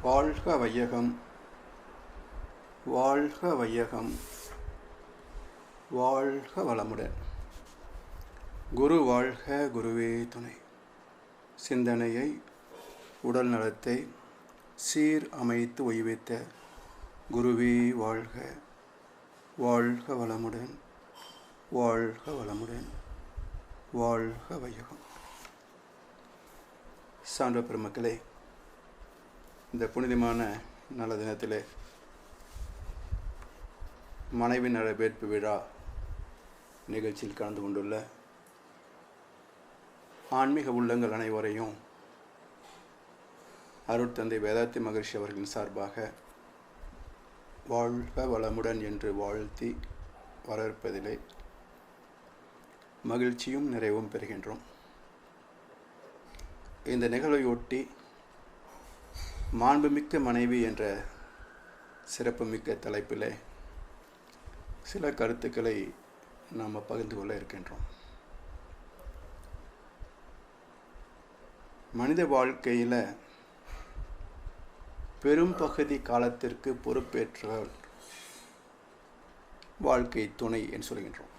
வாழ்க வையகம், வாழ்க வையகம், வாழ்க வளமுடன். குரு வாழ்க, குருவே துணை. சிந்தனையை, உடல் நலத்தை சீர் அமைத்து ஓய்வித்த குருவே வாழ்க, வாழ்க வளமுடன், வாழ்க வளமுடன், வாழ்க வையகம். சான்ற பெருமக்களே, இந்த புனிதமான நல்ல தினத்திலே மனைவி நலவேற்பு விழா நிகழ்ச்சியில் கலந்து கொண்டுள்ள ஆன்மீக உள்ளங்கள் அனைவரையும் அருட்தந்தை வேதாத்தி மகரிஷி அவர்களின் சார்பாக வாழ்க வளமுடன் என்று வாழ்த்தி வரவேற்பதிலே மகிழ்ச்சியும் நிறைவும் பெறுகின்றோம். இந்த நிகழ்வையொட்டி மாண்புமிக்க மனைவி என்ற சிறப்புமிக்க தலைப்பிலே சில கருத்துக்களை நாம் பகிர்ந்து கொள்ள இருக்கின்றோம். மனித வாழ்க்கையில் பெரும் பகுதி காலத்திற்கு பொறுப்பேற்றவர் வாழ்க்கை துணை என்று சொல்கின்றோம்.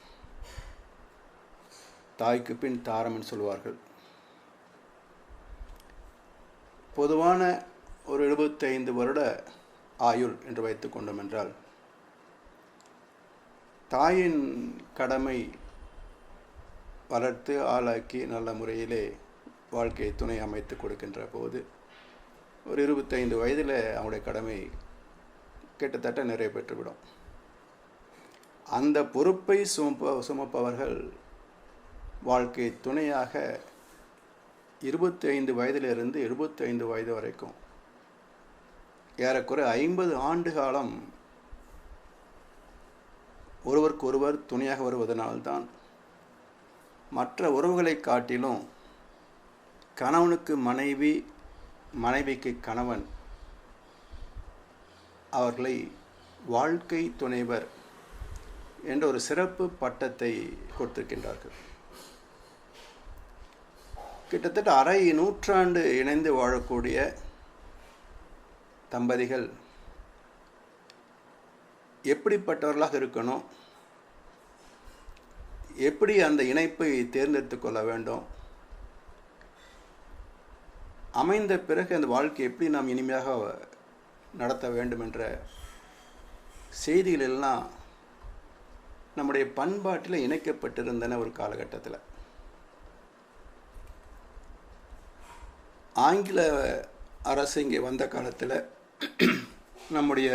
தாய்க்கு பின் தாரம் என்று சொல்வார்கள். பொதுவான ஒரு 75 வருட ஆயுள் என்று வைத்துக் கொண்டோம் என்றால், தாயின் கடமை வளர்த்து ஆளாக்கி நல்ல முறையிலே வாழ்க்கை துணை அமைத்து கொடுக்கின்ற போது ஒரு 25 வயதில் அவனுடைய கடமை கிட்டத்தட்ட நிறைவேற்றிவிடும். அந்த பொறுப்பை சுமப்பவர்கள் வாழ்க்கை துணையாக 25 வயதிலிருந்து 75 வயது வரைக்கும் ஏறக்குறை 50 ஆண்டு காலம் ஒருவருக்கொருவர் துணையாக வருவதனால்தான் மற்ற உறவுகளை காட்டிலும் கணவனுக்கு மனைவி, மனைவிக்கு கணவன் அவர்களை வாழ்க்கை துணைவர் என்ற ஒரு சிறப்பு பட்டத்தை கொடுத்திருக்கின்றார்கள். கிட்டத்தட்ட அரை நூற்றாண்டு இணைந்து வாழக்கூடிய தம்பதிகள் எப்படிப்பட்டவர்களாக இருக்கணும், எப்படி அந்த இணைப்பை தேர்ந்தெடுத்து கொள்ள வேண்டும், அமைந்த பிறகு அந்த வாழ்க்கை எப்படி நாம் இனிமையாக நடத்த வேண்டும் என்ற செய்திகள் எல்லாம் நம்முடைய பண்பாட்டில் இணைக்கப்பட்டிருந்தன. ஒரு காலகட்டத்தில் ஆங்கில அரசு இங்கே வந்த காலத்தில் நம்முடைய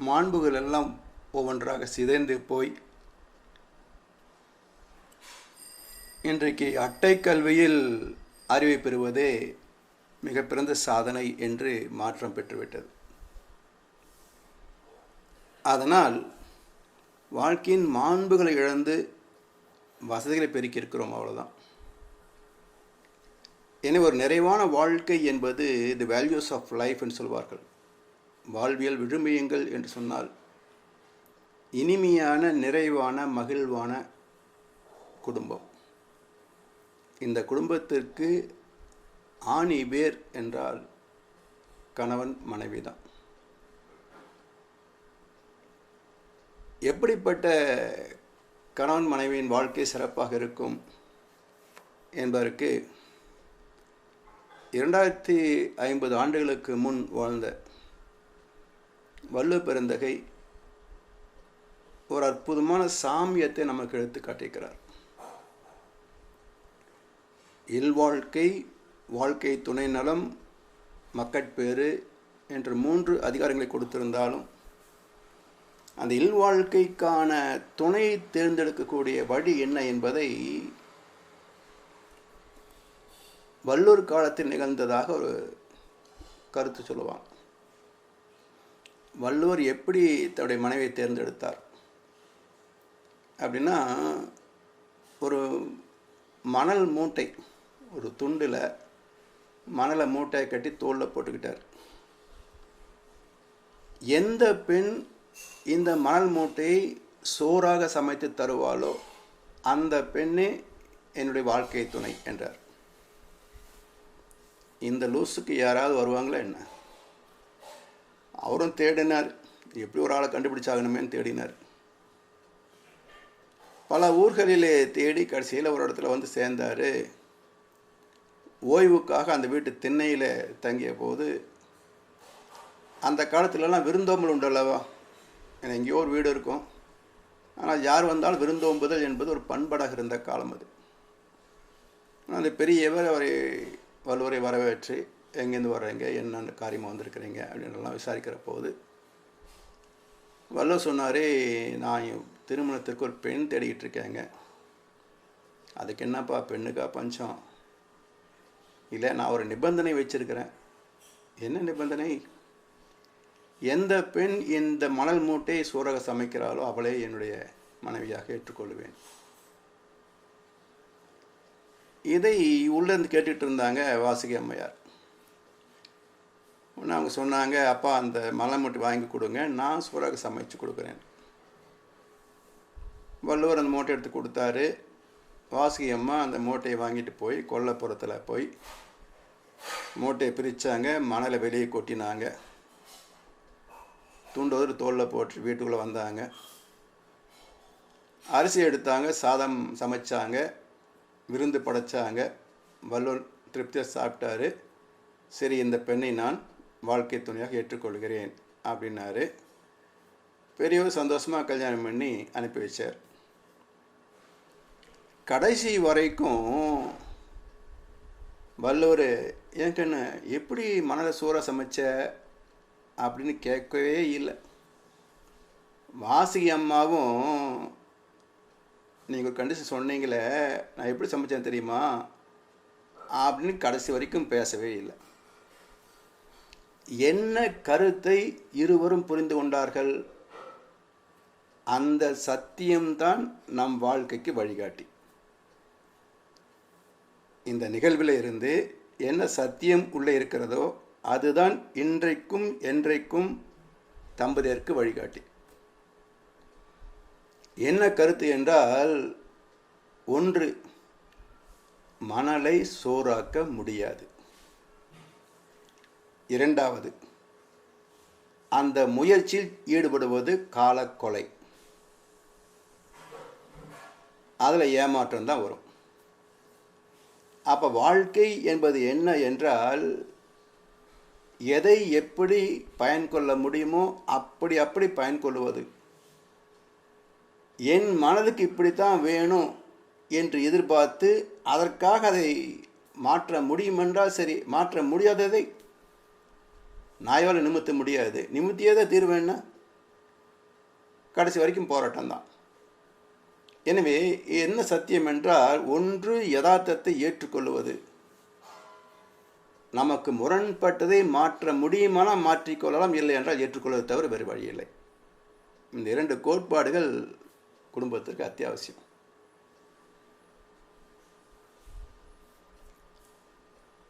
மாண்புகள் எல்லாம் ஒவ்வொன்றாக சிதைந்து போய் இன்றைக்கு அட்டை கல்வியில் அறிவை பெறுவதே மிக பிறந்த சாதனை என்று மாற்றம் பெற்றுவிட்டது. அதனால் வாழ்க்கையின் மாண்புகளை இழந்து வசதிகளை பெருக்கியிருக்கிறோம், அவ்வளோதான். எனவே ஒரு நிறைவான வாழ்க்கை என்பது தி வேல்யூஸ் ஆஃப் லைஃப் என்று சொல்வார்கள். வாழ்வியல் விழுமியங்கள் என்று சொன்னால் இனிமையான, நிறைவான, மகிழ்வான குடும்பம். இந்த குடும்பத்திற்கு ஆணி வேர் என்றால் கணவன் மனைவி தான். எப்படிப்பட்ட கணவன் மனைவியின் வாழ்க்கை சிறப்பாக இருக்கும் என்பதற்கு 2050 ஆண்டுகளுக்கு முன் வாழ்ந்த வள்ளுவ பெருந்தகை ஒரு அற்புதமான சாமியத்தை நமக்கு எடுத்து காட்டியிருக்கிறார். இல்வாழ்க்கை, வாழ்க்கை துணை நலம், மக்கட்பேறு என்று 3 அதிகாரங்களை கொடுத்திருந்தாலும் அந்த இல்வாழ்க்கைக்கான துணையை தேர்ந்தெடுக்கக்கூடிய வழி என்ன என்பதை வள்ளுவர் காலத்தில் நிகழ்ந்ததாக ஒரு கருத்து சொல்லுவாங்க. வள்ளுவர் எப்படி தன்னுடைய மனைவியை தேர்ந்தெடுத்தார் அப்படின்னா, ஒரு மணல் மூட்டை, ஒரு துண்டில் மணலை மூட்டையை கட்டி தோளில் போட்டுக்கிட்டார். எந்த பெண் இந்த மணல் மூட்டையை சோறாக சமைத்து தருவாளோ அந்த பெண்ணே என்னுடைய வாழ்க்கை துணை என்றார். இந்த லூஸுக்கு யாராவது வருவாங்களா என்ன? அவரும் தேடினார், எப்படி ஒரு ஆளை கண்டுபிடிச்சாகணுமேன்னு தேடினார். பல ஊர்களிலே தேடி கடைசியில் ஒரு இடத்துல வந்து சேர்ந்தார். ஓய்வுக்காக அந்த வீட்டு திண்ணையில் தங்கிய போது, அந்த காலத்துலலாம் விருந்தோம்பல் உண்டல்லவா, ஏன்னா எங்கேயோ ஒரு வீடு இருக்கும், ஆனால் யார் வந்தாலும் விருந்தோம்புதல் என்பது ஒரு பண்பாடாக இருந்த காலம் அது. அந்த பெரியவர் வள்ளுவரை வரவேற்று, எங்கேருந்து வர்றீங்க, என்னென்ன காரியமாக வந்திருக்கிறீங்க அப்படின்லாம் விசாரிக்கிற போது வள்ளுவர் சொன்னார், நான் திருமணத்திற்கு ஒரு பெண் தேடிக்கிட்டு இருக்கேங்க. அதுக்கு என்னப்பா பெண்ணுக்கா பஞ்சம்? இல்லை, நான் ஒரு நிபந்தனை வச்சிருக்கிறேன். என்ன நிபந்தனை? எந்த பெண் இந்த மணல் மூட்டை சோறாக சமைக்கிறாளோ அவளே என்னுடைய மனைவியாக ஏற்றுக்கொள்வேன். இதை உள்ளேருந்து கேட்டுட்டு இருந்தாங்க வாசுகி அம்மையார். ஒன்று அவங்க சொன்னாங்க, அப்பா அந்த மணல் மூட்டை வாங்கி கொடுங்க, நான் சோறாக சமைச்சு கொடுக்குறேன். வள்ளுவர் அந்த மூட்டை எடுத்து கொடுத்தாரு. வாசுகி அம்மா அந்த மூட்டையை வாங்கிட்டு போய் கொல்லைப்புறத்தில் போய் மூட்டையை பிரித்தாங்க, மணலை வெளியே கொட்டினாங்க, துண்டோடு தோளில் போட்டு வீட்டுக்குள்ளே வந்தாங்க. அரிசி எடுத்தாங்க, சாதம் சமைச்சாங்க, விருந்து படைச்சாங்க. வள்ளுவர் திருப்தியாக சாப்பிட்டாரு. சரி, இந்த பெண்ணை நான் வாழ்க்கை துணையாக ஏற்றுக்கொள்கிறேன் அப்படின்னாரு. பெரியவர் சந்தோஷமாக கல்யாணம் பண்ணி அனுப்பி வச்சார். கடைசி வரைக்கும் வள்ளுவர் ஏன்கண்ணு எப்படி மணலை சோற சமைச்ச அப்படின்னு கேட்கவே இல்லை. வாசுகி அம்மாவும் நீங்கள் ஒரு கண்டிஷன் சொன்னீங்களே, நான் எப்படி சமைச்சேன் தெரியுமா அப்படின்னு கடைசி வரைக்கும் பேசவே இல்லை. என்ன கருத்தை இருவரும் புரிந்து கொண்டார்கள்? அந்த சத்தியம்தான் நம் வாழ்க்கைக்கு வழிகாட்டி. இந்த நிகழ்வில் இருந்து என்ன சத்தியம் உள்ளே இருக்கிறதோ அதுதான் இன்றைக்கும் என்றைக்கும் தம்பதியருக்கு வழிகாட்டி. என்ன கருத்து என்றால், ஒன்று, மணலை சோறாக்க முடியாது. இரண்டாவது, அந்த முயற்சியில் ஈடுபடுவது காலக்கொலை. அதில் ஏமாற்றம் தான் வரும். அப்போ வாழ்க்கை என்பது என்ன என்றால், எதை எப்படி பயன் கொள்ள முடியுமோ அப்படி பயன் கொள்வது. என் மனதுக்கு இப்படித்தான் வேணும் என்று எதிர்பார்த்து அதற்காக அதை மாற்ற முடியுமென்றால் சரி, மாற்ற முடியாததை நாயால் நிமித்த முடியாது, நிமித்தியதை தீர்வேன்னா கடைசி வரைக்கும் போராட்டம் தான். எனவே என்ன சத்தியம் என்றால், ஒன்று யதார்த்தத்தை ஏற்றுக்கொள்வது. நமக்கு முரண்பட்டதை மாற்ற முடியுமானால் மாற்றிக்கொள்ளலாம், இல்லை என்றால் ஏற்றுக்கொள்வதை தவிர வேறு வழி இல்லை. இந்த இரண்டு கோட்பாடுகள் குடும்பத்திற்கு அத்தியாவசியம்.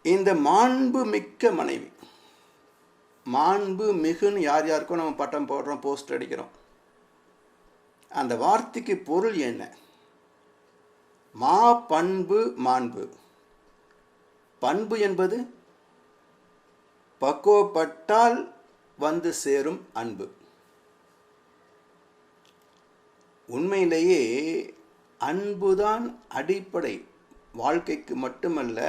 இந்த மாண்பு மிக்க மனைவி, மாண்பு மிகுன்னு யார் யாருக்கும் நம்ம பட்டம் போடுறோம், போஸ்ட் அடிக்கிறோம். அந்த வார்த்தைக்கு பொருள் என்ன? மா பண்பு மாண்பு. பண்பு என்பது பக்குவப்பட்டால் வந்து சேரும் அன்பு. உண்மையிலேயே அன்புதான் அடிப்படை. வாழ்க்கைக்கு மட்டுமல்ல,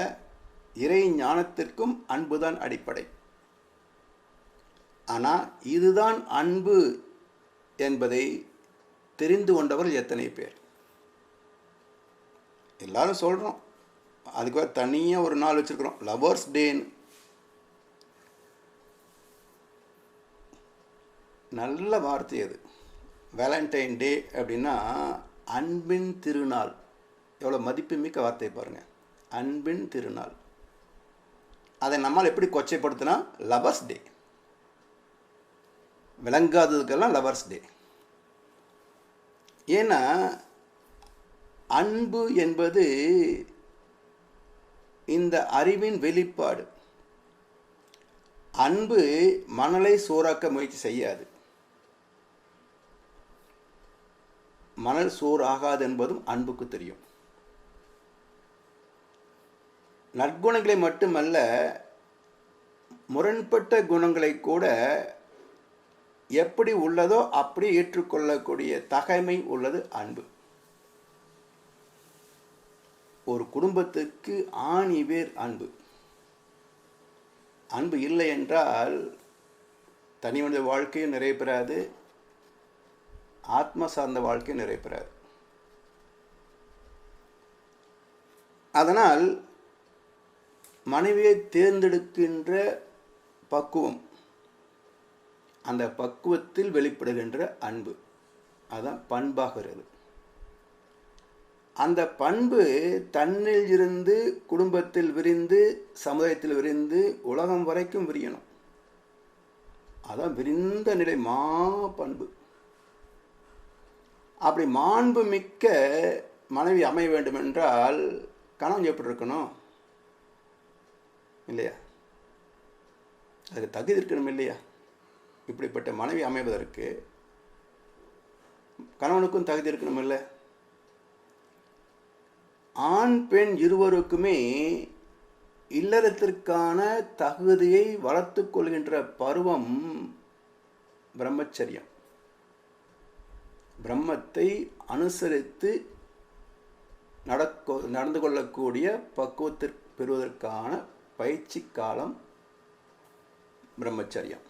இறை ஞானத்திற்கும் அன்புதான் அடிப்படை. ஆனால் இதுதான் அன்பு என்பதை தெரிந்து கொண்டவர்கள் எத்தனை பேர்? எல்லாரும் சொல்கிறோம், அதுக்கு தனியாக ஒரு நாள் வச்சுருக்கிறோம், லவர்ஸ் டேன்னு. நல்ல வார்த்தை அது. வேலண்டைன் டே அப்படின்னா அன்பின் திருநாள். எவ்வளோ மதிப்புமிக்க வார்த்தை பாருங்கள், அன்பின் திருநாள். அதை நம்மால் எப்படி கொச்சைப்படுத்தினா லவர்ஸ் டே, விளங்காததுக்கெல்லாம் லவர்ஸ் டே. ஏன்னா அன்பு என்பது இந்த அறிவின் வெளிப்பாடு. அன்பு மணலை சோறாக்க முயற்சி செய்யாது. மணல் சோறு ஆகாது என்பதும் அன்புக்கு தெரியும். நற்குணங்களை மட்டுமல்ல, முரண்பட்ட குணங்களை கூட எப்படி உள்ளதோ அப்படி ஏற்றுக்கொள்ளக்கூடிய தகைமை உள்ளது அன்பு. ஒரு குடும்பத்துக்கு ஆணி வேர் அன்பு. அன்பு இல்லை என்றால் தனி மனித வாழ்க்கையும் நிறைய பெறாது, ஆத்ம சார்ந்த வாழ்க்கையும் நிறைய பெறாது. அதனால் மனைவியை தேர்ந்தெடுக்கின்ற பக்குவம், அந்த பக்குவத்தில் வெளிப்படுகின்ற அன்பு, அதுதான் பண்பாகிறது. அந்த பண்பு தன்னில் இருந்து குடும்பத்தில் விரிந்து, சமுதாயத்தில் விரிந்து, உலகம் வரைக்கும் விரியணும். அதான் விரிந்த நிலை மா பண்பு. அப்படி மாண்பு மிக்க மனைவி அமைய வேண்டும் என்றால் கணவன் எப்படி இருக்கணும் இல்லையா? அதுக்கு தகுதி இருக்கணும் இல்லையா? இப்படிப்பட்ட மனைவி அமைவதற்கு கணவனுக்கும் தகுதி இருக்கணும் இல்லை? ஆண் பெண் இருவருக்குமே இல்லறத்திற்கான தகுதியை வளர்த்து கொள்கின்ற பருவம் பிரம்மச்சரியம். பிரம்மத்தை அனுசரித்து நடந்து கொள்ளக்கூடிய பக்குவத்திற்கு பெறுவதற்கான பயிற்சி காலம் பிரம்மச்சரியம்.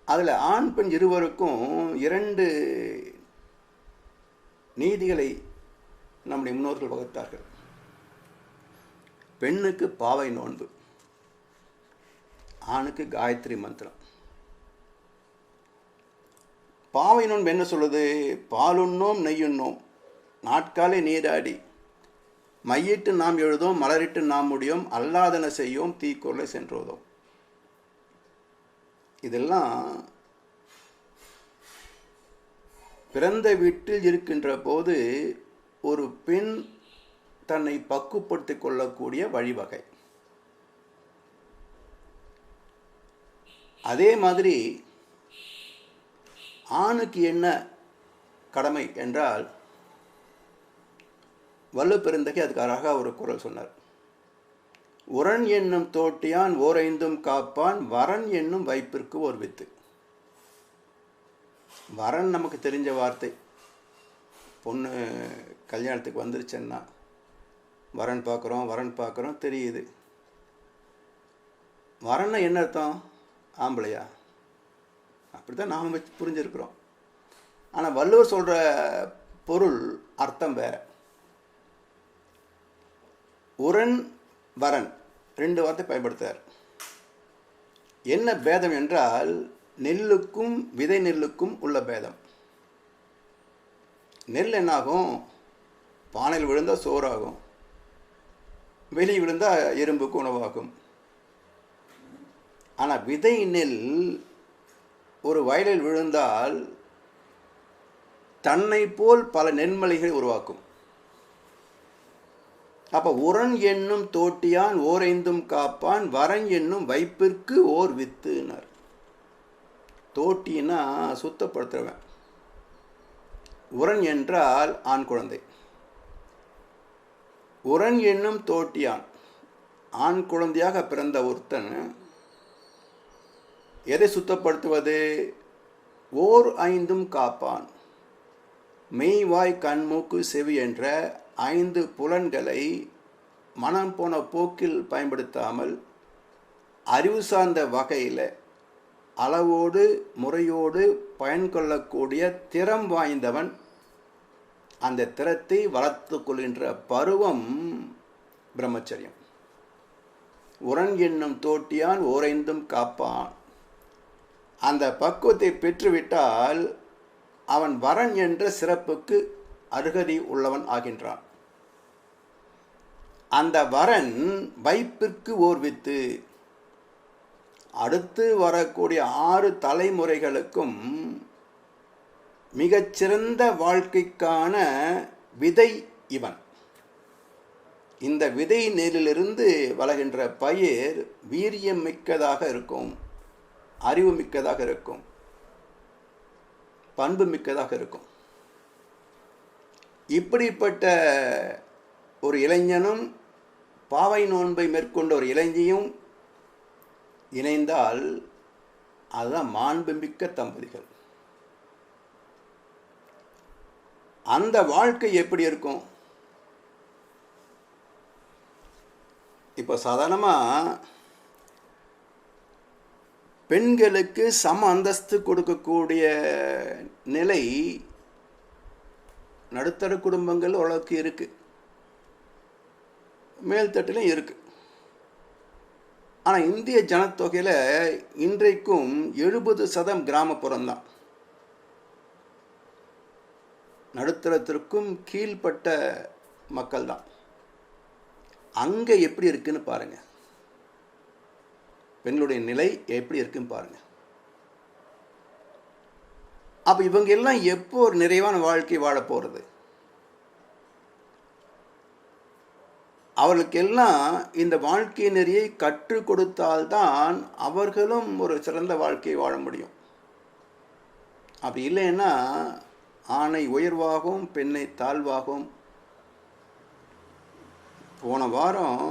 அதில் ஆண் பெண் இருவருக்கும் 2 நீதிகளை நம்முடைய முன்னோர்கள் வகுத்தார்கள். பெண்ணுக்கு பாவை நோன்பு, ஆணுக்கு காயத்ரி மந்திரம். பாவை நோன்பு என்ன சொல்லுது? பாலுண்ணோம் நெய்யுண்ணோம், நாட்காலை நீராடி, மையிட்டு நாம் எழுதோம், மலரிட்டு நாம் முடியோம், அல்லாதன செய்யோம், தீக்கொலை சென்றோதோம். இதெல்லாம் பிறந்த வீட்டில் இருக்கின்ற போது ஒரு பெண் தன்னை பக்குவப்படுத்திக் கொள்ளக்கூடிய வழிவகை. அதே மாதிரி ஆணுக்கு என்ன கடமை என்றால், வள்ளுவப்பெருந்தகை அதுக்கு அழகாக ஒரு குறள் சொன்னார். உரன் என்னும் தோட்டியான் ஓரைந்தும் காப்பான், வரன் என்னும் வைப்பிற்கு ஒரு வித்து. வரன் நமக்கு தெரிஞ்ச வார்த்தை. பொண்ணு கல்யாணத்துக்கு வந்துருச்சுன்னா வரன் பார்க்குறோம் தெரியுது. வரன்னா என்ன அர்த்தம்? ஆம்பளையா? அப்படி தான் நாம் வச்சு புரிஞ்சிருக்கிறோம். ஆனால் வள்ளுவர் சொல்கிற பொருள் அர்த்தம் வேற. உரன் வரன் 2 வார்த்தை பயன்படுத்தார். என்ன பேதம் என்றால், நெல்லுக்கும் விதை நெல்லுக்கும் உள்ள பேதம். நெல் என்னாகும்? பானையில் விழுந்தால் சோறாகும், வெளியே விழுந்தால் எறும்புக்கு உணவாகும். ஆனால் விதை நெல் ஒரு வயலில் விழுந்தால் தன்னை போல் பல நெல்மலைகளை உருவாக்கும். அப்போ உரன் என்னும் தோட்டியான் ஓரைந்தும் காப்பான், வரன் என்னும் வைப்பிற்கு ஓர் வித்துனார். தோட்டினா சுத்தப்படுத்துறவன், உரன் என்றால் ஆண் குழந்தை. உரன் என்னும் தோட்டியான், ஆண் குழந்தையாக பிறந்த ஒருத்தன் எதை சுத்தப்படுத்துவது? ஓர் 5 காப்பான். மெய் வாய் கண் மூக்கு செவி என்ற 5 புலன்களை மனம் போன போக்கில் பயன்படுத்தாமல் அறிவு சார்ந்த வகையில் அளவோடு முறையோடு பயன் கொள்ளக்கூடிய திறம் வாய்ந்தவன். அந்த திறத்தை வளர்த்து கொள்கின்ற பருவம் பிரம்மச்சரியம். உரன் என்னும் தோட்டியான் ஓரைந்தும் காப்பான். அந்த பக்குவத்தை பெற்றுவிட்டால் அவன் வரன் என்ற சிறப்புக்கு அருகதை உள்ளவன் ஆகின்றான். அந்த வரன் வைப்பிற்கு ஓர் வித்து. அடுத்து வரக்கூடிய 6 தலைமுறைகளுக்கும் மிகச்சிறந்த வாழ்க்கைக்கான விதை இவன். இந்த விதை நெல்லிலிருந்து வளர்கின்ற பயிர் வீரியம் மிக்கதாக இருக்கும், அறிவு மிக்கதாக இருக்கும், பண்பு மிக்கதாக இருக்கும். இப்படிப்பட்ட ஒரு இளைஞனும் பாவை நோன்பை மேற்கொண்ட ஒரு இளைஞியும் இணைந்தால் அதுதான் மாண்புமிக்க தம்பதிகள். அந்த வாழ்க்கை எப்படி இருக்கும்? இப்போ சாதாரணமாக பெண்களுக்கு சம அந்தஸ்து கொடுக்கக்கூடிய நிலை நடுத்தர குடும்பங்கள் ஓரளவுக்கு இருக்குது, மேல்தட்டிலும் இருக்குது. ஆனால் இந்திய ஜனத்தொகையில் இன்றைக்கும் 70% கிராமப்புறம்தான். நடுத்தரத்திற்கும் கீழ்ப்பட்ட மக்கள் தான். அங்கே எப்படி இருக்குன்னு பாருங்கள், பெண்களுடைய நிலை எப்படி இருக்குன்னு பாருங்கள். அப்போ இவங்க எல்லாம் எப்போ ஒரு நிறைவான வாழ்க்கை வாழ போகிறது? அவர்களுக்கெல்லாம் இந்த வாழ்க்கை நெறியை கற்றுக் கொடுத்தால்தான் அவர்களும் ஒரு சிறந்த வாழ்க்கையை வாழ முடியும். அப்படி இல்லைன்னா ஆணை உயர்வாகவும் பெண்ணை தாழ்வாகவும். போன வாரம்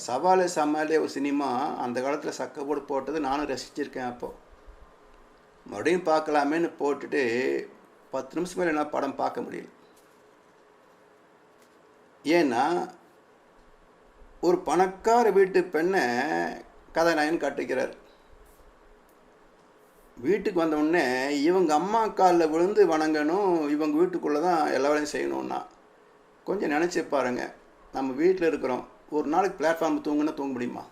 சவாலே சமாலே ஒரு சினிமா அந்த காலத்தில் சக்கப்போடு போட்டது நானும் ரசிச்சிருக்கேன். அப்போது மறுபடியும் பார்க்கலாமேன்னு போட்டுட்டு 10 நிமிஷம் மேலே என்ன படம் பார்க்க முடியல. ஏன்னா ஒரு பணக்கார வீட்டு பெண்ணை கதாநாயகன் காட்டுகிறார். வீட்டுக்கு வந்தவுடனே இவங்க அம்மா காலில் விழுந்து வணங்கணும், இவங்க வீட்டுக்குள்ளே தான் எல்லா வேலையும் செய்யணுன்னா கொஞ்சம் நினச்சி பாருங்க. நம்ம வீட்டில் இருக்கிறோம், ஒரு நாளைக்கு பிளாட்ஃபார்ம் தூங்குன்னா தூங்க முடியுமா?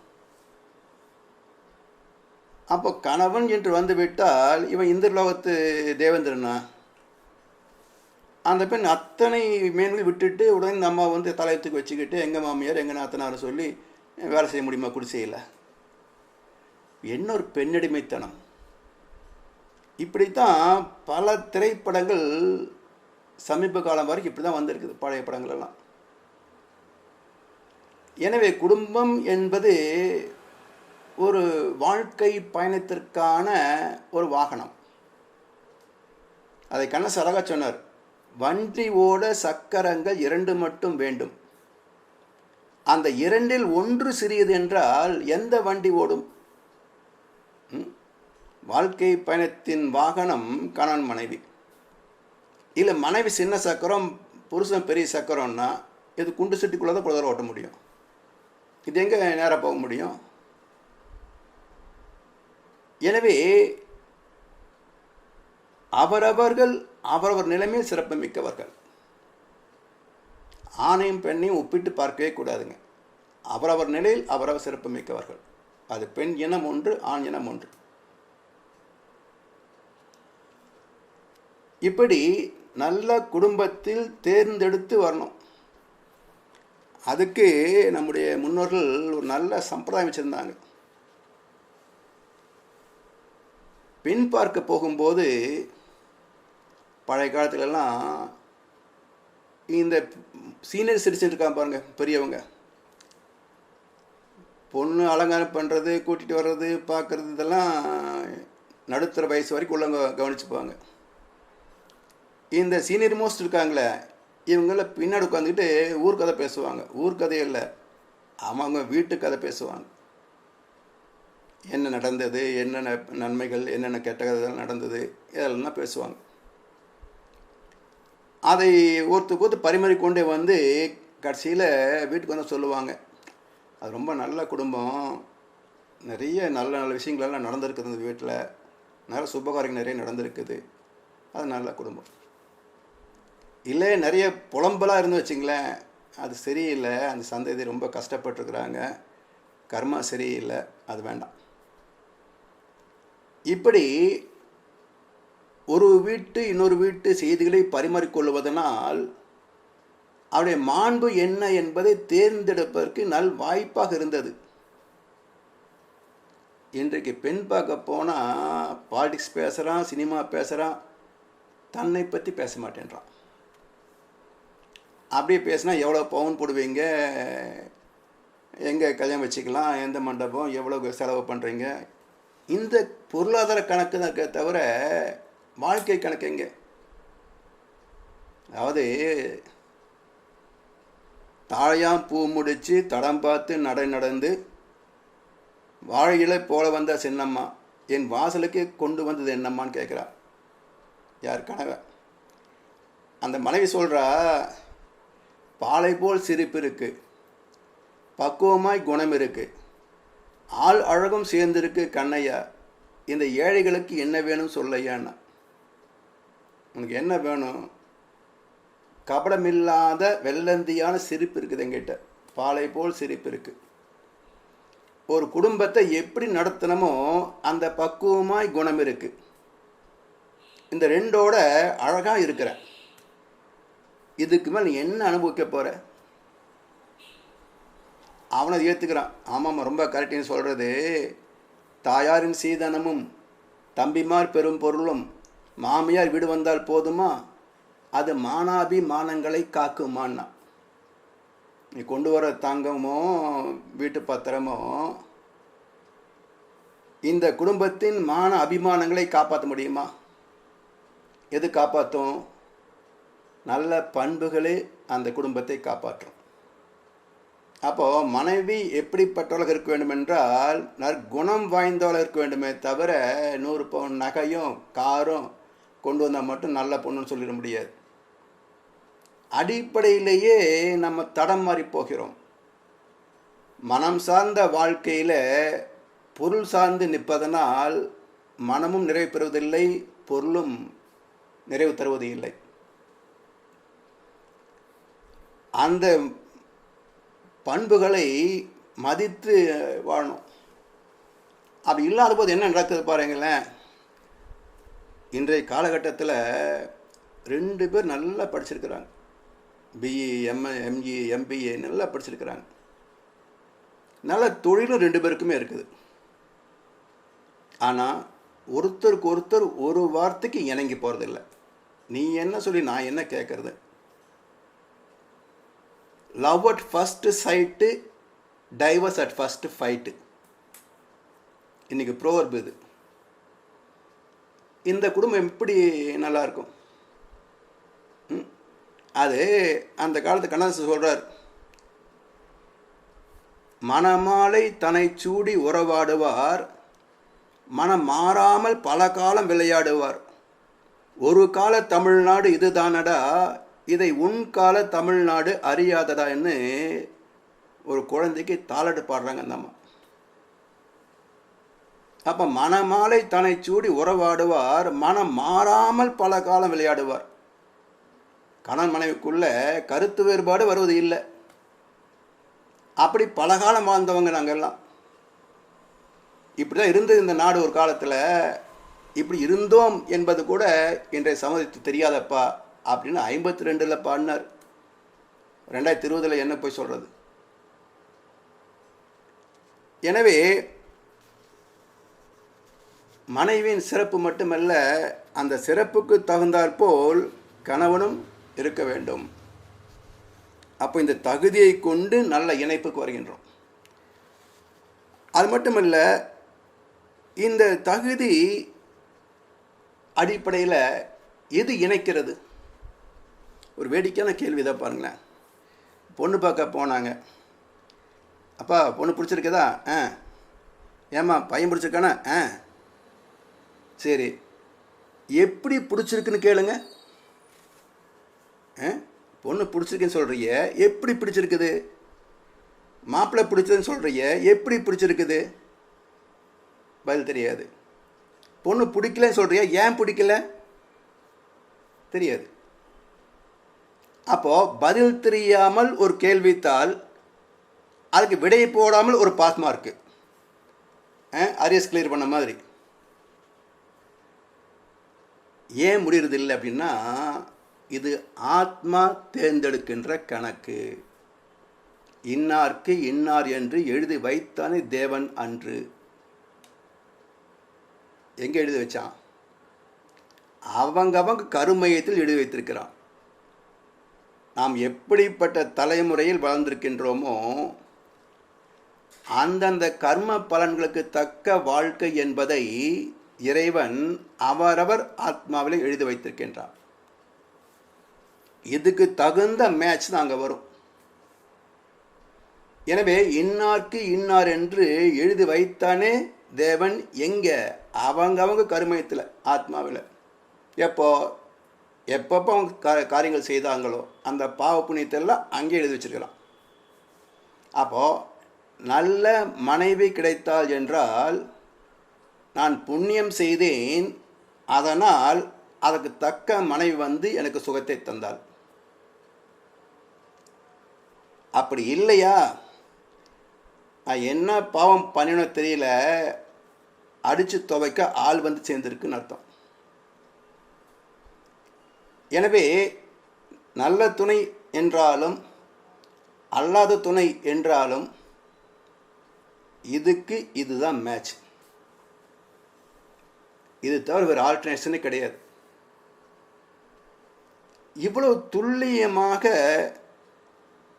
அப்போ கணவன் என்று வந்து விட்டால் இவன் இந்திரலோகத்து தேவேந்திரனா? அந்த பெண் அத்தனை மேன்மை விட்டுட்டு உடனே இந்த அம்மா வந்து தலையத்துக்கு வச்சுக்கிட்டு எங்கள் மாமியார் எங்கள் நாத்தனார் சொல்லி வேலை செய்ய முடியுமா குடிசையில்? என்ன ஒரு பெண்ணடிமைத்தனம்! இப்படித்தான் பல திரைப்படங்கள் சமீப காலம் வரைக்கும் இப்படி தான் வந்திருக்குது, பழைய படங்கள் எல்லாம். எனவே குடும்பம் என்பது ஒரு வாழ்க்கை பயணத்திற்கான ஒரு வாகனம். அதை கண்ணதாசன் அழகா சொன்னார், வண்டி ஓட சக்கரங்கள் 2 மட்டும் வேண்டும். அந்த 2இல் ஒன்று சிறியது என்றால் எந்த வண்டி ஓடும்? வாழ்க்கை பயணத்தின் வாகனம் கணவன் மனைவி. இல்லை மனைவி சின்ன சக்கரம், புருஷன் பெரிய சக்கரம்னா இது குண்டு சட்டிக்குள்ளே தான் குழந்தை ஓட்ட முடியும். இது எங்கே நேராக போக முடியும்? எனவே அவரவர்கள் அவரவர் நிலைமையில் சிறப்பு மிக்கவர்கள். ஆணையும் பெண்ணையும் ஒப்பிட்டு பார்க்கவே கூடாதுங்க. அவரவர் நிலையில் அவரவர் சிறப்பு மிக்கவர்கள். அது பெண் இனம் ஒன்று, ஆண் இனம் ஒன்று. இப்படி நல்ல குடும்பத்தில் தேர்ந்தெடுத்து வரணும். அதுக்கு நம்முடைய முன்னோர்கள் ஒரு நல்ல சம்பிரதாயம் வச்சுருந்தாங்க. பெண் பார்க்க போகும்போது பழைய காலத்துலலாம் இந்த சீனியர் சிட்டிசன் இருக்காங்க பாருங்க, பெரியவங்க, பொண்ணு அலங்காரம் பண்ணுறது, கூட்டிகிட்டு வர்றது, பார்க்குறது, இதெல்லாம் நடுத்தர வயசு வரைக்கும் உள்ளவங்க கவனிச்சுப்பாங்க. இந்த சீனியர் மோஸ்ட் இருக்காங்களே, இவங்கள பின்னாடி உட்காந்துக்கிட்டு ஊர் கதை பேசுவாங்க. ஊர் கதை இல்லை, அவங்க வீட்டு கதை பேசுவாங்க. என்ன நடந்தது, என்னென்ன நன்மைகள், என்னென்ன கெட்ட கதைகள் நடந்தது, இதெல்லாம் பேசுவாங்க. அதை ஒருத்தருக்கு பரிமாறிக்கொண்டே வந்து கடைசியில் வீட்டுக்கு வந்து சொல்லுவாங்க, அது ரொம்ப நல்ல குடும்பம், நிறைய நல்ல நல்ல விஷயங்களெல்லாம் நடந்திருக்குது அந்த வீட்டில், நிறைய சுபகாரியங்கள் நிறைய நடந்திருக்குது, அது நல்ல குடும்பம். இல்லை நிறைய புலம்பலாக இருந்து வச்சிங்களேன், அது சரியில்லை, அந்த சந்ததி ரொம்ப கஷ்டப்பட்டுருக்குறாங்க, கர்மா சரியில்லை, அது வேண்டாம். இப்படி ஒரு வீட்டு இன்னொரு வீட்டு செய்திகளை பரிமாறிக்கொள்வதனால் அவருடைய மாண்பு என்ன என்பதை தேர்ந்தெடுப்பதற்கு நல் வாய்ப்பாக இருந்தது. இன்றைக்கு பெண் பார்க்க போனால் பாலிடிக்ஸ் பேசுகிறான், சினிமா பேசுகிறான், தன்னை பற்றி பேச மாட்டேன்றான். அப்படியே பேசினா எவ்வளோ பவுன் போடுவீங்க, எங்கே கல்யாணம் வச்சுக்கலாம், எந்த மண்டபம், எவ்வளோ செலவு பண்ணுறீங்க, இந்த பொருளாதார கணக்கு தான் இருக்கே தவிர வாழ்க்கை கணக்கு எங்கே? அதாவது தாழையாம் பூ முடித்து தடம் பார்த்து நடந்து வாழையில போல வந்த சின்னம்மா என் வாசலுக்கு கொண்டு வந்தது என்னம்மான்னு கேட்குறா. யார்? கணவன். அந்த மனைவி சொல்கிறா, பாலை போல் சிரிப்பு இருக்கு, பக்குவமாய் குணம் இருக்கு, ஆள் அழகும் சேர்ந்திருக்கு கண்ணையா, இந்த ஏழைகளுக்கு என்ன வேணும் சொல்லையான்னா. உனக்கு என்ன வேணும்? கபடமில்லாத வெள்ளந்தியான சிரிப்பு இருக்குது என்கிட்ட, பாலை போல் சிரிப்பு இருக்குது. ஒரு குடும்பத்தை எப்படி நடத்தணுமோ அந்த பக்குவமாய் குணம் இருக்குது. இந்த ரெண்டோட அழகாக இருக்கிற. இதுக்கு மேலே நீ என்ன அனுபவிக்க போகிற? அவனை ஏற்றுக்கிறான். ஆமாம், ரொம்ப கரெக்டின்னு சொல்கிறது. தாயாரின் சீதனமும் தம்பிமார் பெரும் பொருளும் மாமியார் வீடு வந்தால் போதுமா, அது மானாபிமானங்களை காக்குமான்னா. நீ கொண்டு வர தங்கமோ வீட்டு பத்திரமோ இந்த குடும்பத்தின் மான அபிமானங்களை காப்பாற்ற முடியுமா? எது காப்பாற்றும்? நல்ல பண்புகளே அந்த குடும்பத்தை காப்பாற்றும். அப்போது மனைவி எப்படிப்பட்டவளாக இருக்க வேண்டும் என்றால் நற்குணம் வாய்ந்தவளாக இருக்க வேண்டுமே தவிர 100 பவுன் நகையும் காரும் கொண்டு வந்தால் மட்டும் நல்ல பொண்ணுன்னு சொல்லிட முடியாது. அடிப்படையிலேயே நம்ம தடம் மாறி போகிறோம். மனம் சார்ந்த வாழ்க்கையில் பொருள் சார்ந்து நிற்பதனால் மனமும் நிறைவு பெறுவதில்லை, பொருளும் நிறைவு தருவது இல்லை. அந்த பண்புகளை மதித்து வாழணும். அப்படி இல்லாத போது என்ன நடக்குது பாருங்களேன். இன்றைய காலகட்டத்தில் 2 பேர் நல்லா படிச்சிருக்கிறாங்க, பிஇ, எம்இ, எம்பிஏ நல்லா படிச்சிருக்கிறாங்க. நல்ல தொழிலும் 2 பேருக்குமே இருக்குது. ஆனால் ஒருத்தருக்கு ஒருத்தர் ஒரு வார்த்தைக்கு இணங்கி போகிறதில்ல. நீ என்ன சொல்லி நான் என்ன கேட்குறது? Love at first sight, divorce at first fight. இன்றைக்கி ப்ரோவர்பு இது. இந்த குடும்பம் எப்படி நல்லாயிருக்கும்? அது அந்த காலத்து கண்ணதாசன் சொல்கிறார், மணமாலை தன்னை சூடி உறவாடுவார், மனம் மாறாமல் பல காலம் விளையாடுவார். ஒரு கால தமிழ்நாடு இதுதானடா, இதை உன் கால தமிழ்நாடு அறியாதடான்னு ஒரு குழந்தைக்கு தாலாட்டு பாடுறாங்க அந்த அம்மா. அப்போ மணமாலை தன்னை சூடி உறவாடுவார், மனம் மாறாமல் பல காலம் விளையாடுவார். கணவன் மனைவிக்குள்ள கருத்து வேறுபாடு வருவது இல்லை. அப்படி பல காலம் வாழ்ந்தவங்க நாங்கள்லாம். இப்படி தான் இருந்தது இந்த நாடு ஒரு காலத்தில். இப்படி இருந்தோம் என்பது கூட இன்றைய சமூகத்துக்கு தெரியாதப்பா அப்படின்னு 52 பாடினார். 2020 என்ன போய் சொல்கிறது? எனவே மனைவியின் சிறப்பு மட்டுமல்ல, அந்த சிறப்புக்கு தகுந்தாற்போல் கணவனும் இருக்க வேண்டும். அப்போ இந்த தகுதியை கொண்டு நல்ல இணைப்புக்கு வருகின்றோம். அது மட்டுமல்ல, இந்த தகுதி அடிப்படையில் எது இணைக்கிறது? ஒரு வேடிக்கையான கேள்வி தான் பாருங்களேன். பொண்ணு பார்க்க போனாங்க. அப்பா பொண்ணு பிடிச்சிருக்குதா? ஏம்மா பையன் பிடிச்சிருக்கானா? சரி, எப்படி பிடிச்சிருக்குன்னு கேளுங்க. பொண்ணு பிடிச்சிருக்குன்னு சொல்கிறிய, எப்படி பிடிச்சிருக்குது? மாப்பிள்ளை பிடிச்சதுன்னு சொல்கிறிய, எப்படி பிடிச்சிருக்குது? பதில் தெரியாது. பொண்ணு பிடிக்கலன்னு சொல்கிறிய, ஏன் பிடிக்கல? தெரியாது. அப்போது பதில் தெரியாமல் ஒரு கேள்வித்தாள், அதுக்கு விடையை போடாமல் ஒரு பாஸ் மார்க்கு, அரியஸ் கிளியர் பண்ண மாதிரி. ஏன் முடியறது இல்லை அப்படின்னா, இது ஆத்மா தேர்ந்தெடுக்கின்ற கணக்கு. இன்னார்க்கு இன்னார் என்று எழுதி வைத்தானே தேவன் அன்று. எங்கே எழுதி வச்சான்? அவங்க கருமையத்தில் எழுதி வைத்திருக்கிறான். நாம் எப்படிப்பட்ட தலைமுறையில் வளர்ந்திருக்கின்றோமோ அந்தந்த கர்ம பலன்களுக்கு தக்க வாழ்க்கை என்பதை இறைவன் அவரவர் ஆத்மாவிலே எழுதி வைத்திருக்கின்றான். இதுக்கு தகுந்த மேட்ச் தான் அங்கே வரும். எனவே இன்னார்க்கு இன்னார் என்று எழுதி வைத்தானே தேவன் எங்கே? அவங்கவங்க கருமையத்தில் ஆத்மாவில் எப்போ எப்பப்போ அவங்க காரியங்கள் செய்தாங்களோ அந்த பாவ புண்ணியத்தெல்லாம் அங்கே எழுதி வச்சிருக்கலாம். அப்போது நல்ல மனைவி கிடைத்தாள் என்றால் நான் புண்ணியம் செய்தேன், அதனால் அதற்கு தக்க மனைவி வந்து எனக்கு சுகத்தை தந்தாள். அப்படி இல்லையா, நான் என்ன பாவம் பண்ணினோ தெரியல, அடித்து துவைக்க ஆள் வந்து சேர்ந்துருக்குன்னு அர்த்தம். எனவே நல்ல துணை என்றாலும் அல்லாத துணை என்றாலும் இதுக்கு இதுதான் மேட்ச். இது தவிர வேறு ஆல்டர்னேஷனே கிடையாது. இவ்வளவு துல்லியமாக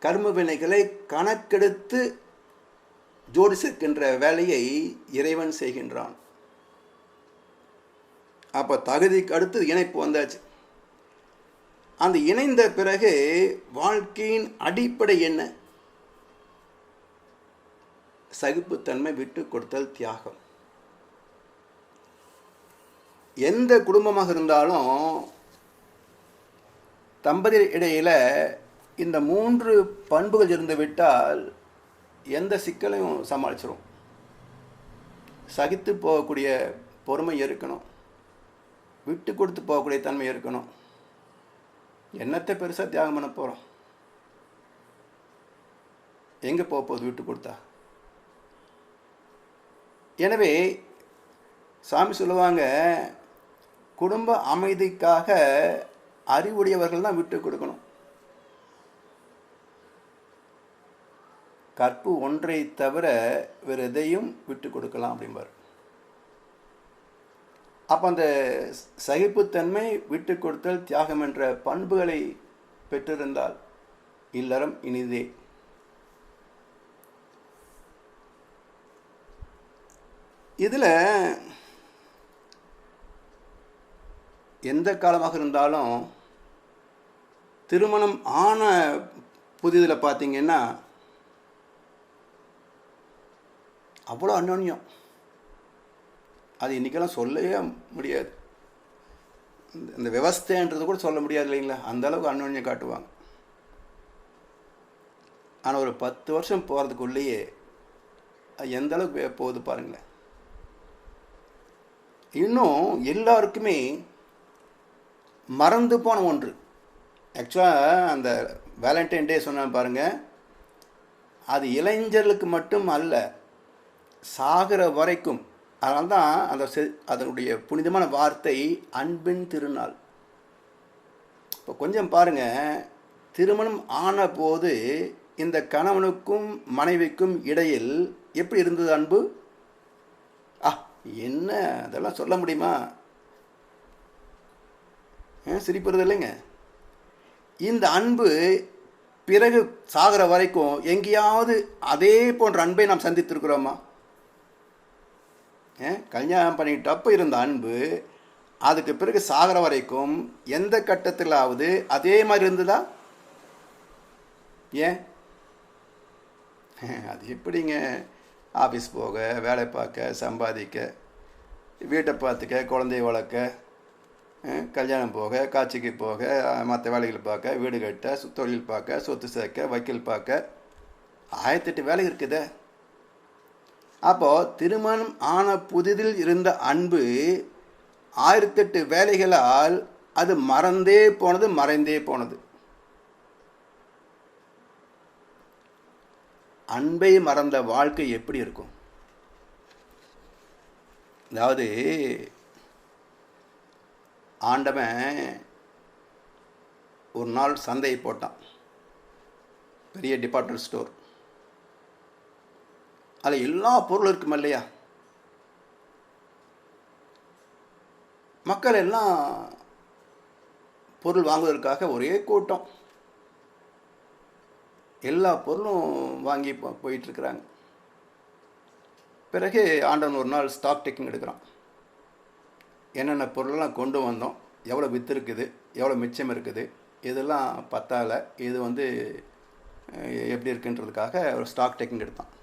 கர்ம வினைகளை கணக்கெடுத்து ஜோடிச்சிருக்கின்ற வேலையை இறைவன் செய்கின்றான். அப்போ தகுதிக்கு அடுத்து இணைப்பு வந்தாச்சு. அந்த இணைந்த பிறகு வாழ்க்கையின் அடிப்படை என்ன? சகிப்புத்தன்மை, விட்டு கொடுத்தல், தியாகம். எந்த குடும்பமாக இருந்தாலும் தம்பதியர் இடையில் இந்த 3 பண்புகள் இருந்து விட்டால் எந்த சிக்கலையும் சமாளிச்சிடும். சகித்து போகக்கூடிய பொறுமை இருக்கணும், விட்டு கொடுத்து போகக்கூடிய தன்மை இருக்கணும். என்னத்தை பெருசாக தியாகம் பண்ண போகிறோம்? எங்கே போக போகுது விட்டு கொடுத்தா? எனவே சாமி சொல்லுவாங்க, குடும்ப அமைதிக்காக அறிவுடையவர்கள் தான் விட்டு கொடுக்கணும். கற்பு ஒன்றை தவிர வேறு எதையும் விட்டு கொடுக்கலாம் அப்படிம்பார். அப்போ அந்த சகிப்புத்தன்மை, விட்டு கொடுத்தல், தியாகம் என்ற பண்புகளை பெற்றிருந்தால் இல்லறம் இனிதே. இதில் எந்த காலமாக இருந்தாலும் திருமணம் ஆன புதிதில் பார்த்தீங்கன்னா அவ்வளோ அந்யோன்யம். அது இன்றைக்கெல்லாம் சொல்லவே முடியாது. இந்த விவஸ்தைன்றது கூட சொல்ல முடியாது இல்லைங்களா? அந்தளவுக்கு அந்யோன்யம் காட்டுவாங்க. ஆனால் ஒரு 10 வருஷம் போகிறதுக்குள்ளேயே அது எந்த அளவுக்கு போகுது பாருங்களேன். இன்னும் எல்லாருக்குமே மறந்து போன ஒன்று. ஆக்சுவலாக அந்த வேலண்டைன் டே சொன்ன பாருங்கள், அது இளைஞர்களுக்கு மட்டும் அல்ல, சாகிற வரைக்கும். அதனால தான் அதனுடைய புனிதமான வார்த்தை அன்பின் திருநாள். இப்போ கொஞ்சம் பாருங்கள், திருமணம் ஆன போது இந்த கணவனுக்கும் மனைவிக்கும் இடையில் எப்படி இருந்தது அன்பு? என்ன அதெல்லாம் சொல்ல முடியுமா? சிரிப்புறது இல்லைங்க. இந்த அன்பு பிறகு சாகிற வரைக்கும் எங்கேயாவது அதே போன்ற அன்பை நாம் சந்தித்திருக்கிறோமா? கல்யாணம் பண்ணிக்கிட்டப்போ இருந்த அன்பு அதுக்கு பிறகு சாகிற வரைக்கும் எந்த கட்டத்திலாவது அதே மாதிரி இருந்ததா? ஏன்? அது எப்படிங்க? ஆஃபீஸ் போக, வேலை பார்க்க, சம்பாதிக்க, வீட்டை பார்த்துக்க, குழந்தைய வளர்க்க, கல்யாணம் போக, காட்சிக்கு போக, மற்ற வேலைகள் பார்க்க, வீடு கட்ட, தொழில் பார்க்க, சொத்து சேர்க்க, வக்கீல் பார்க்க, 1008 வேலை இருக்குதே. அப்போது திருமணம் ஆன புதிதில் இருந்த அன்பு 1008 வேலைகளால் அது மறந்தே போனது, மறைந்தே போனது. அன்பை மறந்த வாழ்க்கை எப்படி இருக்கும்? அதாவது ஆண்டவன் ஒரு நாள் சந்தையை போட்டான், பெரிய டிபார்ட்மெண்ட் ஸ்டோர். அதில் எல்லா பொருளும் இருக்கும் இல்லையா? மக்கள் எல்லாம் பொருள் வாங்குவதற்காக ஒரே கூட்டம், எல்லா பொருளும் வாங்கி போயிட்டுருக்குறாங்க. பிறகு ஆண்டவன் ஒரு நாள் ஸ்டாக் டேக்கிங் எடுக்கிறான். என்னென்ன பொருளெல்லாம் கொண்டு வந்தோம், எவ்வளோ விற்று இருக்குது, எவ்வளோ மிச்சம் இருக்குது, இதெல்லாம் பத்தால, இது எப்படி இருக்குன்றதுக்காக ஒரு ஸ்டாக் டேக்கிங் எடுத்தான்.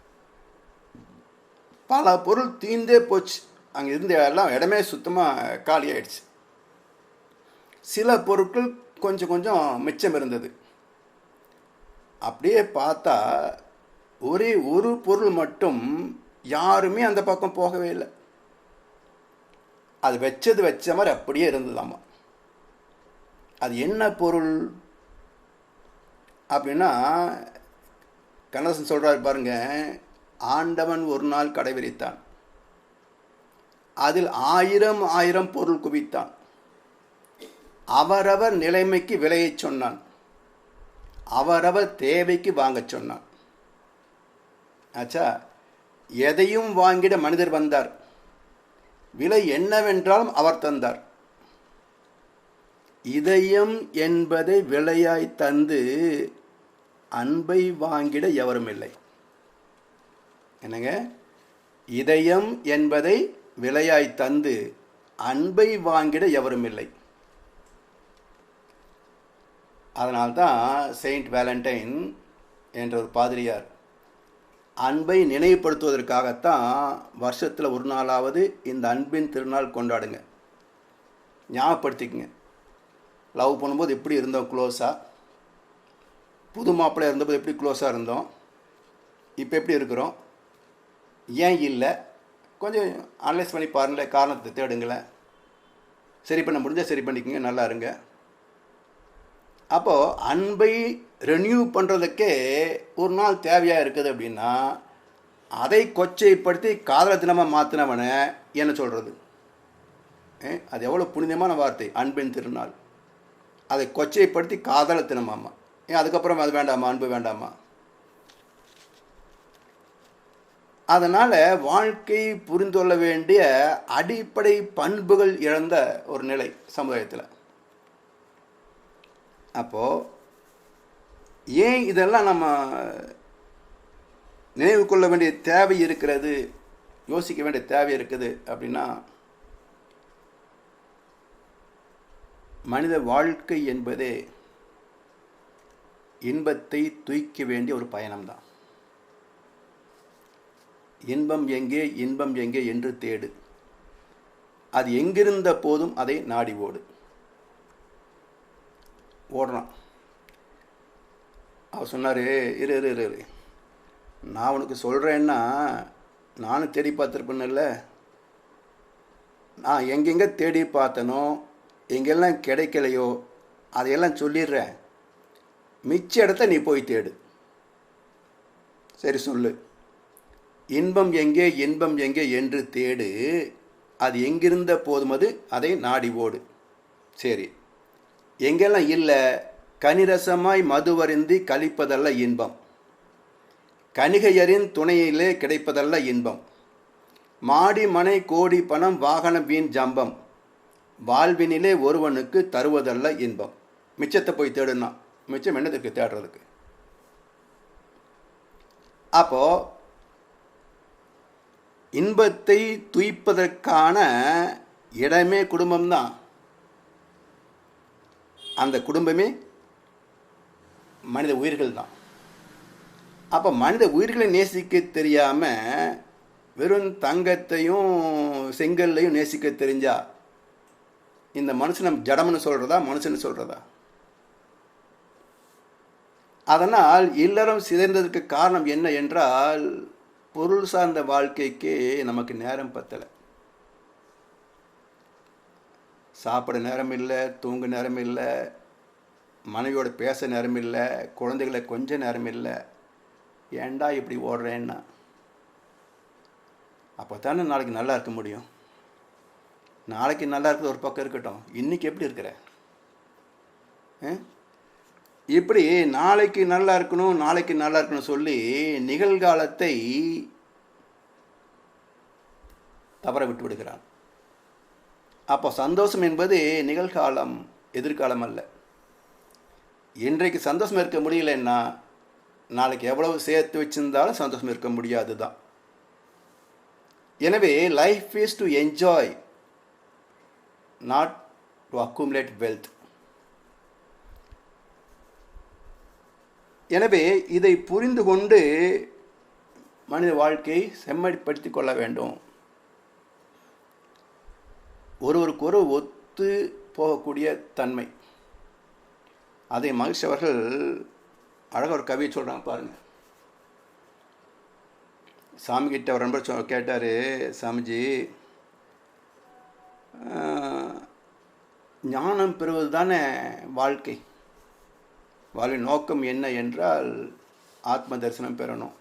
பல பொருள் தீந்தே போச்சு. அங்கே இருந்த எல்லாம் இடமே சுத்தமாக காலி ஆயிடுச்சு. சில பொருட்கள் கொஞ்சம் கொஞ்சம் மிச்சம் இருந்தது. அப்படியே பார்த்தா ஒரே ஒரு பொருள் மட்டும் யாருமே அந்த பக்கம் போகவே இல்லை. அது வச்ச மாதிரி அப்படியே இருந்ததாமா. அது என்ன பொருள் அப்படின்னா, கண்ணதாசன் சொல்கிறாரு பாருங்க, ஆண்டவன் ஒரு நாள் கடை விரித்தான், அதில் 1000 பொருள் குவித்தான், அவரவர் நிலைமைக்கு விலையை சொன்னான், அவரவர் தேவைக்கு வாங்க சொன்னான். ஆச்சா, எதையும் வாங்கிட மனிதர் வந்தார், விலை என்னவென்றாலும் அவர் தந்தார். இதயம் என்பதை விலையாய் தந்து அன்பை வாங்கிட எவரும் இல்லை. என்னங்க, இதயம் என்பதை விலையாய் தந்து அன்பை வாங்கிட எவரும் இல்லை. அதனால்தான் செயின்ட் வேலண்டைன் என்ற ஒரு பாதிரியார் அன்பை நினைவுபடுத்துவதற்காகத்தான் வருஷத்தில் ஒரு நாளாவது இந்த அன்பின் திருநாள் கொண்டாடுங்க. ஞாபகப்படுத்திக்கங்க, லவ் பண்ணும்போது எப்படி இருந்தோம் க்ளோஸாக, புது மாப்பிள்ளை இருந்தபோது எப்படி க்ளோஸாக இருந்தோம், இப்போ எப்படி இருக்கிறோம், ஏன் இல்லை, கொஞ்சம் அனலைஸ் பண்ணி பாருங்களேன், காரணத்தை தேடுங்களேன், சரி பண்ண முடிஞ்சால் சரி பண்ணிக்கோங்க, நல்லா இருங்க. அப்போது அன்பை ரெனியூ பண்ணுறதுக்கே ஒரு நாள் தேவையாக இருக்குது அப்படின்னா, அதை கொச்சைப்படுத்தி காதல தினமாக மாற்றினவனை என்ன சொல்கிறது? அது எவ்வளோ புனிதமான வார்த்தை, அன்பின் திருநாள். அதை கொச்சைப்படுத்தி காதல தினமாமா. அதுக்கப்புறம் அது வேண்டாமா, அன்பு வேண்டாமா? அதனால் வாழ்க்கை புரிந்து கொள்ள வேண்டிய அடிப்படை பண்புகள் இழந்த ஒரு நிலை சமுதாயத்தில். அப்போது ஏன் இதெல்லாம் நம்ம நினைவு கொள்ள வேண்டிய தேவை இருக்கிறது, யோசிக்க வேண்டிய தேவை இருக்குது அப்படின்னா, மனித வாழ்க்கை என்பதே இன்பத்தை தூய்க்க வேண்டிய ஒரு பயணம்தான். இன்பம் எங்கே, இன்பம் எங்கே என்று தேடு, அது எங்கிருந்த போதும் அதை நாடி ஓடு. ஓடுறான். அவர் சொன்னார், இரு இரு இரு நான் உனக்கு சொல்கிறேன்னா நானும் தேடி பார்த்துருப்பேன்ல, நான் எங்கெங்கே தேடி பார்த்தனோ, எங்கெல்லாம் கிடைக்கலையோ அதையெல்லாம் சொல்லிடுறேன், மிச்ச இடத்த நீ போய் தேடு. சரி சொல்லு. இன்பம் எங்கே, இன்பம் எங்கே என்று தேடு, அது எங்கிருந்த போதும் அது அதை நாடி ஓடு. சரி, எங்கெல்லாம் இல்லை, கனிரசமாய் மதுவருந்தி கழிப்பதல்ல இன்பம், கணிகையரின் துணையிலே கிடைப்பதல்ல இன்பம், மாடி மனை கோடி பணம் வாகனம் வீண் ஜம்பம், வாழ்வினிலே ஒருவனுக்கு தருவதல்ல இன்பம். மிச்சத்தை போய் தேடுனா, மிச்சம் என்னதுக்கு தேடுறதுக்கு? அப்போ இன்பத்தை துய்ப்பதற்கான இடமே குடும்பம்தான். அந்த குடும்பமே மனித உயிர்கள் தான். அப்போ மனித உயிர்களை நேசிக்க தெரியாமல் வெறும் தங்கத்தையும் செங்கல்லையும் நேசிக்க தெரிஞ்சா இந்த மனுஷனை ஜடம்னு சொல்கிறதா, மனுஷன்னு சொல்கிறதா? அதனால் இல்லறம் சிதைந்ததற்கு காரணம் என்ன என்றால், பொருள் சார்ந்த வாழ்க்கைக்கு நமக்கு நேரம் பத்தலை. சாப்பிட நேரம் இல்லை, தூங்க நேரம் இல்லை, மனைவியோட பேச நேரம் இல்லை, குழந்தைகளை கொஞ்சம் நேரம் இல்லை. ஏண்டா இப்படி ஓடுறேன்னா? அப்போ தானே நாளைக்கு நல்லா இருக்க முடியும். நாளைக்கு நல்லா இருக்கிறது ஒரு பக்கம் இருக்கட்டும், இன்றைக்கி எப்படி இருக்கிற? இப்படி நாளைக்கு நல்லா இருக்கணும், நாளைக்கு நல்லா இருக்கணும் சொல்லி நிகழ்காலத்தை தவற விட்டு விடுகிறான். அப்போ சந்தோஷம் என்பது நிகழ்காலம், எதிர்காலம் அல்ல. இன்றைக்கு சந்தோஷம் இருக்க முடியலன்னா நாளைக்கு எவ்வளவு சேர்த்து வச்சிருந்தாலும் சந்தோஷம் இருக்க முடியாது தான். எனவே life is to enjoy, not to accumulate wealth. எனவே இதை புரிந்து கொண்டு மனித வாழ்க்கையை செம்மைப்படுத்தி கொள்ள வேண்டும். ஒருவருக்கொரு ஒத்து போகக்கூடிய தன்மை. அதை மகிழ்ச்சி அவர்கள் அழகாக ஒரு கவியை சொல்கிறாங்க பாருங்கள். சாமிகிட்ட அவர் நண்பர் கேட்டார், சாமிஜி, ஞானம் பெறுவது தானே வாழ்க்கை, வாழ்வின் நோக்கம் என்ன என்றால் ஆத்ம தரிசனம் பெறணும்.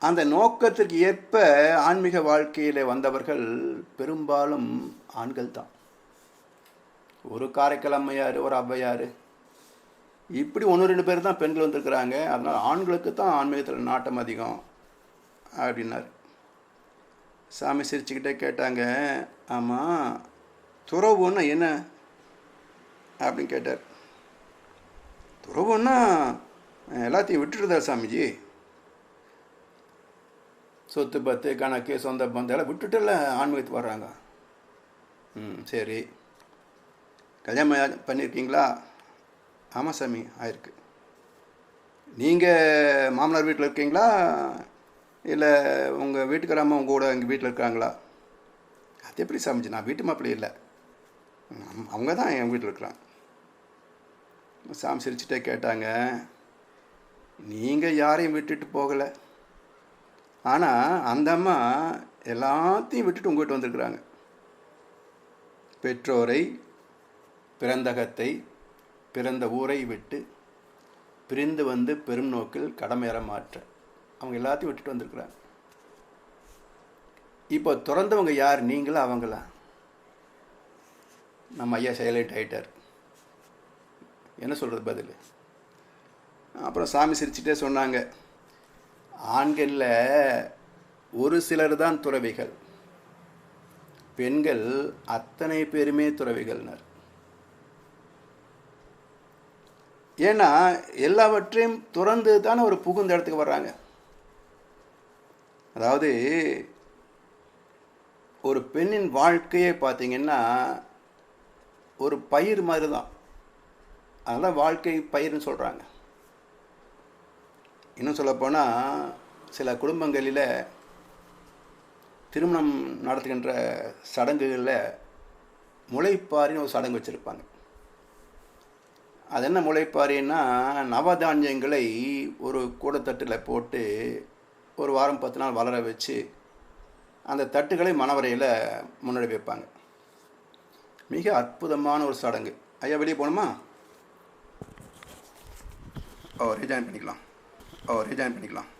அந்த நோக்கத்திற்கு ஏற்ப ஆன்மீக வாழ்க்கையில் வந்தவர்கள் பெரும்பாலும் ஆண்கள் தான். ஒரு காரைக்கால் அம்மையார், ஒரு ஔவையார், இப்படி 1-2 பேர் தான் பெண்கள் வந்திருக்கிறாங்க. அதனால் ஆண்களுக்கு தான் ஆன்மீகத்தில் நாட்டம் அதிகம் அப்படின்னார். சாமி சிரிச்சுக்கிட்டே கேட்டாங்க, ஆமாம், துறவுன்னா என்ன அப்படின்னு கேட்டார். துறவுன்னா எல்லாத்தையும் விட்டுடுதா சாமிஜி? சொத்து பத்து கணக்கு சொந்த பந்தம் எல்லாம் விட்டுட்டுல ஆன்மீகத்துக்கு வர்றாங்க. சரி, கல்யாணம் பண்ணியிருக்கீங்களா? ஆமாம் சாமி, ஆயிருக்கு. நீங்கள் மாமனார் வீட்டில் இருக்கீங்களா, இல்லை உங்கள் வீட்டுக்கார அம்மா உங்கள் கூட எங்கள் வீட்டில் இருக்காங்களா? அது எப்படி சாமிஜி, நான் வீட்டு மாப்பிள்ளை இல்லை, அவங்க தான் என் வீட்டில் இருக்கிறாங்க. சாமி சிரிச்சுட்டே கேட்டாங்க, நீங்கள் யாரையும் விட்டுட்டு போகலை, ஆனால் அந்த அம்மா எல்லாத்தையும் விட்டுட்டு உங்கள் வீட்டு வந்திருக்கிறாங்க. பெற்றோரை, பிறந்தகத்தை, பிறந்த ஊரை விட்டு பிரிந்து வந்து பெரும் நோக்கில் கடமையற மாற்ற அவங்க எல்லாத்தையும் விட்டுட்டு வந்திருக்கிறாங்க. இப்போ திறந்தவங்க யார், நீங்களா அவங்களா? நம்ம ஐயா சைலண்ட் ஆகிட்டார். என்ன சொல்கிறது பதில்? அப்புறம் சாமி சிரிச்சுட்டே சொன்னாங்க, ஆண்களில் ஒரு சிலர் தான் துறவிகள், பெண்கள் அத்தனை பேருமே துறவிகள்னார். ஏன்னா எல்லாவற்றையும் துறந்து தானே ஒரு புகுந்த இடத்துக்கு வர்றாங்க. அதாவது ஒரு பெண்ணின் வாழ்க்கையை பார்த்தீங்கன்னா ஒரு பயிர் மாதிரி தான். அதனால் வாழ்க்கை பயிர்னு சொல்கிறாங்க. இன்னும் சொல்லப்போனால் சில குடும்பங்களில் திருமணம் நடத்துகின்ற சடங்குகளில் முளைப்பாரின்னு ஒரு சடங்கு வச்சுருப்பாங்க. அது என்ன முளைப்பாரின்னா, நவதானியங்களை ஒரு கூடத்தட்டில் போட்டு ஒரு வாரம் 10 நாள் வளர வச்சு அந்த தட்டுகளை மணவரையில் முன்னாடி வைப்பாங்க. மிக அற்புதமான ஒரு சடங்கு. ஐயா வெளியே போகணுமா? ரிஜாயின் பண்ணிக்கலாம்.